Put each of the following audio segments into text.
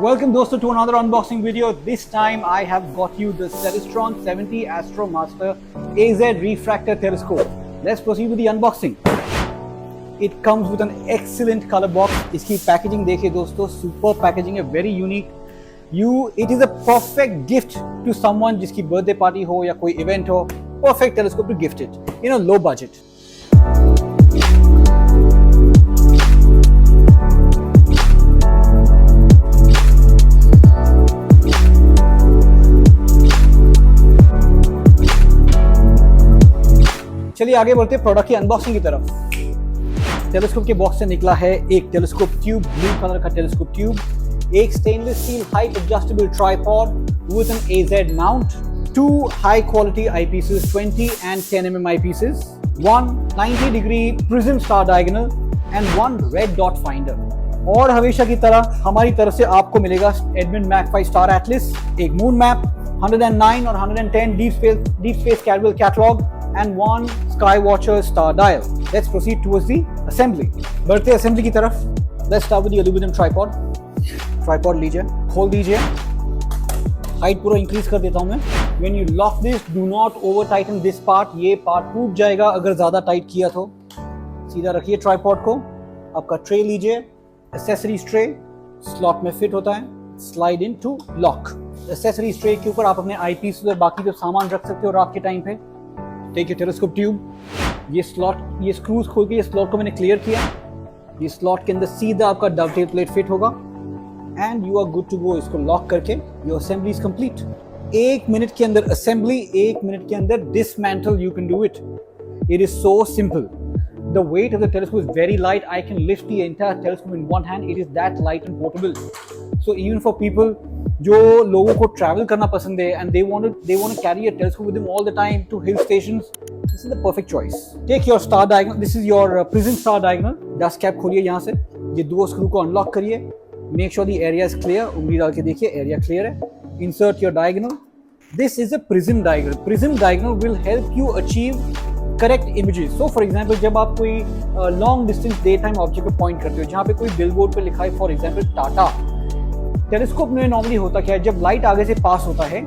Welcome dosto to another unboxing video. This time I have got you the Celestron 70 Astromaster AZ Refractor Telescope. Let's proceed with the unboxing. It comes with an excellent color box. इसकी packaging देखिए दोस्तों, super packaging है, very unique. It is a perfect gift to someone जिसकी birthday party हो या कोई event हो. Perfect telescope to gift it in a low budget. चलिए आगे बढ़ते हैं प्रोडक्ट की अनबॉक्सिंग की तरफ। टेलीस्कोप के बॉक्स से निकला है एक टेलीस्कोप ट्यूब, ब्लू कलर का टेलीस्कोप ट्यूब, एक stainless steel height adjustable tripod with an AZ mount, 2 high quality eyepieces 20 and 10 mm eyepieces, 1 90 degree prism star diagonal and 1 red dot finder। और हमेशा की तरह हमारी तरफ से आपको मिलेगा एडमिन मैक 5 स्टार एटलिस, एक मून मैप, 109 और 110 deep space catalogue and 1 Skywatcher star dial. Let's proceed towards the assembly. बढ़ते असेंबली की तरफ। Let's start with the aluminum tripod. Tripod लीजिए, खोल दीजिए, हाइट पूरा इंक्रीज कर देता हूँ मैं। When you lock this, do not over tighten this part. ये पार्ट टूट जाएगा अगर ज्यादा टाइट किया तो। सीधा रखिए ट्राइपॉड को। आपका ट्रे लीजिए, एक्सेसरीज ट्रे स्लॉट में फिट होता है, slide in to lock. Accessories tray के ऊपर आप अपने आईपीस और बाकी जो सामान रख सकते हो रात के टाइम पे। टेक योर टेलीस्कोप ट्यूब, ये स्लॉट, ये स्क्रूज खोल के ये स्लॉट को मैंने क्लियर किया। ये स्लॉट के अंदर सीधा आपका डवटेल प्लेट फिट होगा and you are good to go. इसको लॉक करके your assembly is complete. 1 minute के अंदर असेंबली, 1 मिनट के अंदर dismantle, you can do it. It is so simple. The weight of the telescope is very light. I can lift the entire telescope in one hand. It is that light and portable. So even for people जो लोगों को travel करना पसंद है and they want to carry a telescope with them all the time to hill stations, this is the perfect choice. Take your star diagonal. This is your prism star diagonal. Dust cap खोलिए यहाँ से, ये 2 screw को unlock करिए। Make sure the area is clear. उंगली डाल के देखिए area clear है। Insert your diagonal. This is a prism diagonal. Prism diagonal will help you achieve correct images. So for example जब आप कोई long distance day time object पे point करते हो, जहाँ पे कोई बिलबोर्ड पे लिखा है फॉर एग्जाम्पल टाटा, टेलीस्कोप में नॉर्मली होता क्या है, जब लाइट आगे से पास होता है,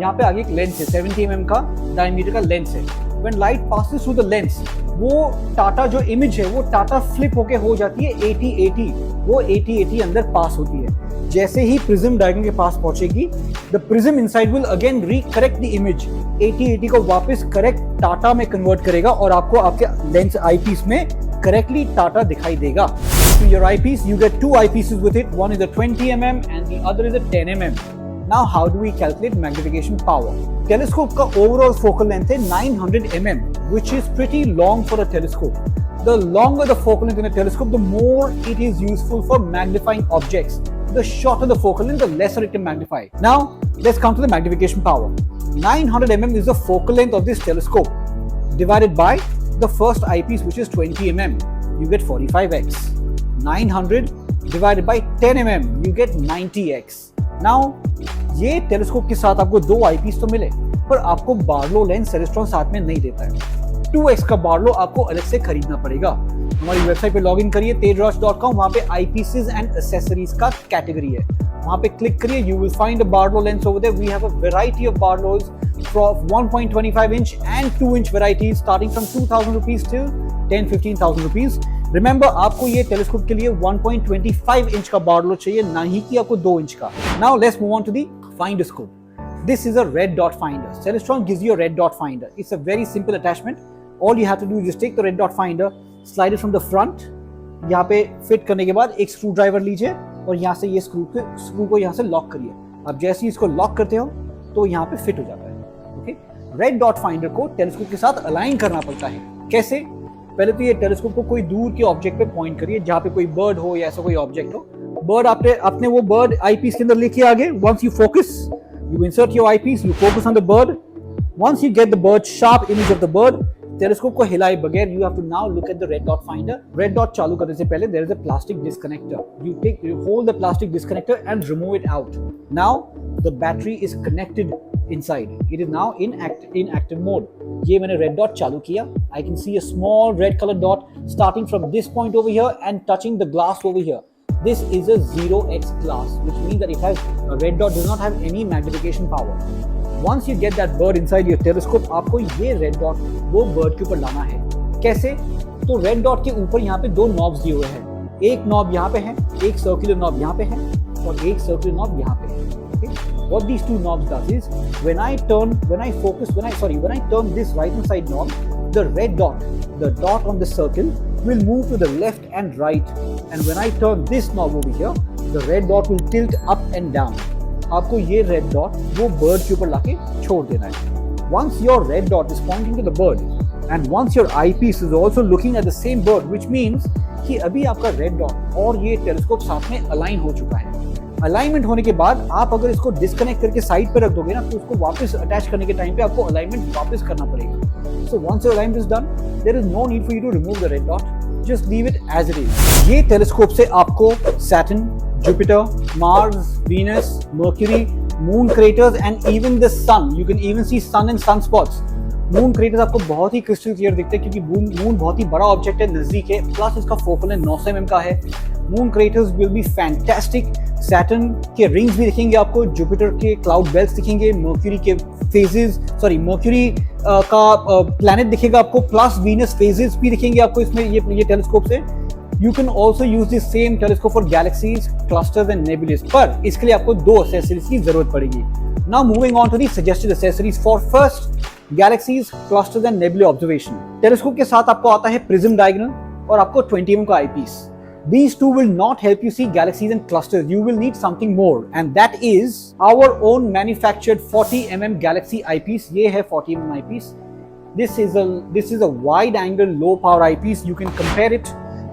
यहाँ पे आगे एक लेंस है, 70 mm का डायमीटर का लेंस है। When light passes through the lens, वो टाटा जो इमेज है वो टाटा फ्लिप होके हो जाती है 80-80, वो 80-80 अंदर पास होती है। जैसे ही प्रिज्म डायगोनल के पास पहुंचेगी, the prism inside will again recorrect the image, 80-80 को वापस करेक्ट टाटा में कन्वर्ट करेगा और आपको आपके लेंस आईपीस में करेक्टली टाटा दिखाई देगा। To your eyepiece, you get 2 eyepieces with it. One is a 20 mm and the other is a 10 mm. Now, how do we calculate magnification power? Telescope का overall focal length है 900 mm, which is pretty long for a telescope. The longer the focal length in a telescope, the more it is useful for magnifying objects. The shorter the focal length, the lesser it can magnify. Now, let's come to the magnification power. 900 mm is the focal length of this telescope, divided by the first eyepiece, which is 20 mm. You get 45x. 900 divided by 10 mm, you get 90x. Now, ये telescope के साथ आपको 2 eyepiece तो मिले, पर आपको Barlow lens Celestron साथ में नहीं देता है। 2x का बार्लो आपको अलग से खरीदना पड़ेगा। हमारी वेबसाइट पे लॉगिन करिए tejraj.com, वहाँ पे eyepieces and accessories का कैटेगरी है, वहाँ पे क्लिक करिए, you will find a Barlow lens over there. We have a variety of Barlows from 1.25 inch and 2 inch varieties starting from 2,000 rupees till 10-15,000 rupees. Remember, आपको ये telescope के लिए 1.25 inch का बार्लो चाहिए, ना ही कि आपको 2 इंच का। Now let's move on to the finder scope. This is a red dot finder. Celestron gives you a red dot finder. It's a very simple attachment. All you have to do is just take the red dot finder, slide it from the front. यहाँ पे fit करने के बाद एक screw driver लीजिए और यहाँ से ये स्क्रू को यहाँ से लॉक करिए। अब जैसे ही इसको लॉक करते हो तो यहाँ पे फिट हो जाता है। ओके, रेड डॉट फाइंडर को टेलीस्कोप के साथ अलाइन करना पड़ता है। कैसे? पहले तो ये टेलीस्कोप को कोई दूर के ऑब्जेक्ट पे पॉइंट करिए, जहाँ पे कोई बर्ड हो या ऐसा कोई ऑब्जेक्ट हो। बर्ड आपने वो बर्ड आईपीस के अंदर लेके आगे। Once you focus, you insert your eyepiece, you focus on the bird. Once you get the bird, sharp image of the bird, telescope को हिलाए बगैर you have to now look at the red dot finder. Red dot चालू करने से पहले there is a plastic disconnector. You hold the plastic disconnector and remove it out. Now the battery is connected inside. It is now in active mode. ये मैंने red dot चालू किया. I can see a small red color dot starting from this point over here and touching the glass over here. This is a 0x class, which means that it has a red dot does not have any magnification power. Once you get that bird inside your telescope, आपको ये red dot वो bird के ऊपर लाना है. कैसे? तो red dot के ऊपर यहाँ पे दो knobs दिए हुए हैं. एक knob यहाँ पे है, एक circular knob यहाँ पे है, और एक circular knob यहाँ पे है. Okay? What these two knobs does is when I turn this right hand side knob, the red dot, the dot on the circle, will move to the left and right, and when I turn this knob over here, the red dot will tilt up and down. आपको ये red dot वो bird के ऊपर लाके छोड़ देना है. Once your red dot is pointing to the bird, and once your eyepiece is also looking at the same bird, which means कि अभी आपका red dot और ये telescope साथ में align हो चुका है. अलाइनमेंट होने के बाद आप अगर इसको डिस्कनेक्ट करके साइड पे रख दोगे ना, तो उसको वापस अटैच करने के टाइम पे आपको अलाइनमेंट वापस करना पड़ेगा. So once your alignment is done, there is no need for you to remove the red dot, just leave it as it is. ये टेलीस्कोप से आपको Saturn, Jupiter, Mars, Venus, Mercury, moon craters and even the sun, you can even see sun and sun spots. Moon craters आपको बहुत ही crystal clear दिखते हैं क्योंकि moon बहुत ही बड़ा ऑब्जेक्ट है, नजदीक है, प्लस इसका फोकल लेंथ 900 mm का है. Moon craters will be fantastic. Saturn के रिंग्स भी दिखेंगे आपको, जुपिटर के क्लाउड बेल्ट्स दिखेंगे, मर्क्यूरी के मर्क्यूरी का प्लैनेट दिखेगा आपको, प्लस वीनस फेजेस भी दिखेंगे आपको इसमें ये टेलीस्कोप से. You can also use this same telescope for galaxies, clusters and nebulas, पर इसके लिए आपको दो एक्सेसरीज की जरूरत पड़ेगी. Now moving on to the suggested accessories for first galaxies, clusters and nebula observation. Telescope के साथ आपको आता है प्रिज्म डायगोनल और आपको 20 mm का eyepiece. These two will not help you see galaxies and clusters. You will need something more, and that is our own manufactured 40 mm galaxy eyepiece. ये है 40 mm eyepiece. This is a wide angle low power eyepiece. You can compare it.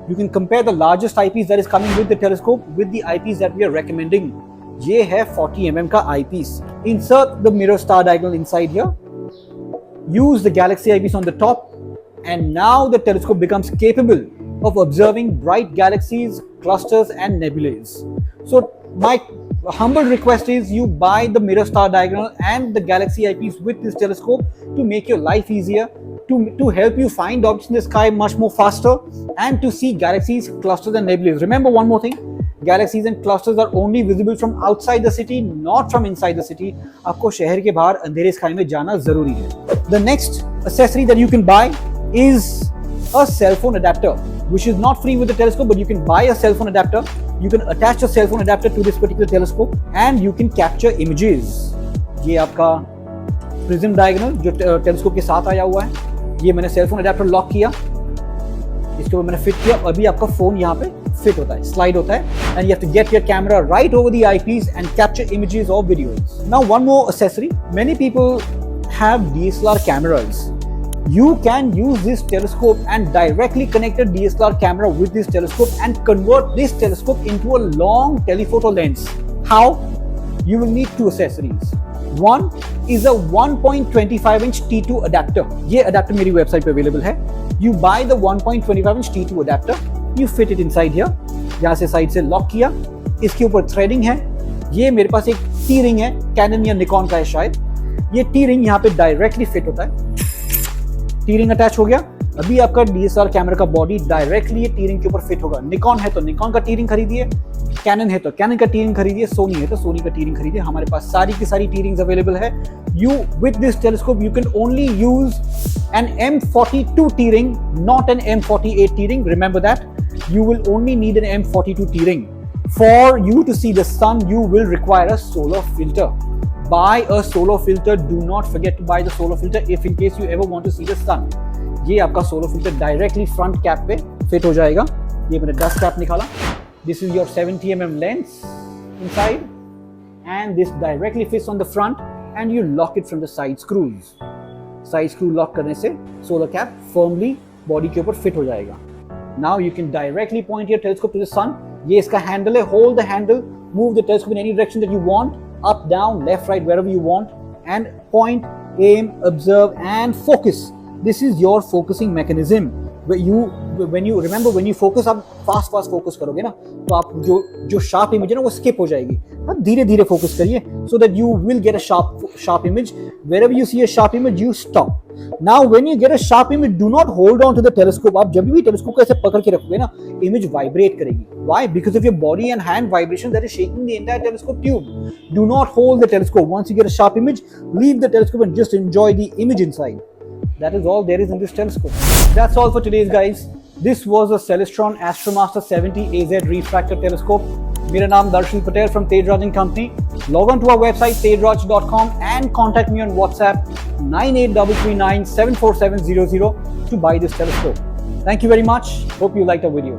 You can compare the largest eyepiece that is coming with the telescope with the eyepiece that we are recommending. ये है 40 mm का eyepiece. Insert the mirror star diagonal inside here. Use the galaxy eyepiece on the top, and now the telescope becomes capable of observing bright galaxies, clusters and nebulae. So my humble request is you buy the mirror star diagonal and the galaxy eyepiece with this telescope to make your life easier, to help you find objects in the sky much more faster, and to see galaxies, clusters and nebulae. Remember one more thing, galaxies and clusters are only visible from outside the city, not from inside the city. आपको शहर के बाहर अंधेरे sky में जाना जरूरी है. The next accessory that you can buy is a cell phone adapter, which is not free with the telescope, but you can buy a cell phone adapter. You can attach a cell phone adapter to this particular telescope and you can capture images. ये आपका prism diagonal जो telescope के साथ आया हुआ है, ये मैंने सेल फोन अडेप्टर लॉक किया, इसके ऊपर मैंने फिट किया, अभी आपका फोन यहाँ पे फिट होता है, स्लाइड होता है, and you have to get your camera right over the eyepiece and capture images or videos. Now one more accessory, many people have DSLR cameras. You can use this telescope and directly connect a DSLR camera with this telescope and convert this telescope into a long telephoto lens. How? You will need two accessories. One is a 1.25-inch T2 adapter. ये adapter मेरी website पे available है. You buy the 1.25-inch T2 adapter. You fit it inside here. यहाँ से side से lock किया. इसके ऊपर थ्रेडिंग है. ये मेरे पास एक टी रिंग है, कैनन या निकॉन का है शायद. ये टी रिंग यहाँ पे डायरेक्टली फिट होता है. टी रिंग अटैच हो गया. अभी आपका DSLR कैमरा का बॉडी डायरेक्टली ये टी रिंग के ऊपर फिट होगा. निकॉन है तो निकॉन का टी रिंग खरीदिए, कैनन है तो कैनन का टी रिंग खरीदिए, सोनी है तो सोनी का टी रिंग खरीदिए. हमारे पास सारी की सारी टी रिंग्स अवेलेबल है. You with this telescope you can only use an M42 T ring, not an M48 T ring. Remember that. You will only need an M42 T ring. For you to see the sun, you will require a solar filter. Buy a solar filter. Do not forget to buy the solar filter if in case you ever want to see the sun. ये आपका solar filter directly front cap पे fit हो जाएगा. ये मैंने dust cap निकाला. This is your 70 mm lens inside, and this directly fits on the front, and you lock it from the side screws. Side screw lock करने से solar cap firmly body के ऊपर fit हो जाएगा. Now you can directly point your telescope to the sun. ये इसका handle है. Hold the handle. Move the telescope in any direction that you want. Up, down, left, right, wherever you want, and point, aim, observe, and focus. This is your focusing mechanism. when you focus, आप fast focus करोगे ना, तो आप जो sharp image है ना वो skip हो जाएगी. आप धीरे धीरे फोकस करिए, so that you will get a sharp image. Wherever you see a sharp image, you stop. Now when you get a sharp image, do not hold on to the telescope. आप जब भी telescope को ऐसे पकड़ के रखोगे ना, image vibrate करेगी. Why? Because of your body and hand vibration that is shaking the entire telescope tube. Do not hold the telescope. Once you get a sharp image, leave the telescope and just enjoy the image inside. That is all there is in this telescope. That's all for today's, guys. This was a Celestron Astromaster 70 AZ refractor telescope. मेरा नाम दर्शन Patel from Tedraj & Company. Log on to our website tedraj.com and contact me on WhatsApp 98339 74700 to buy this telescope. Thank you very much. Hope you liked the video.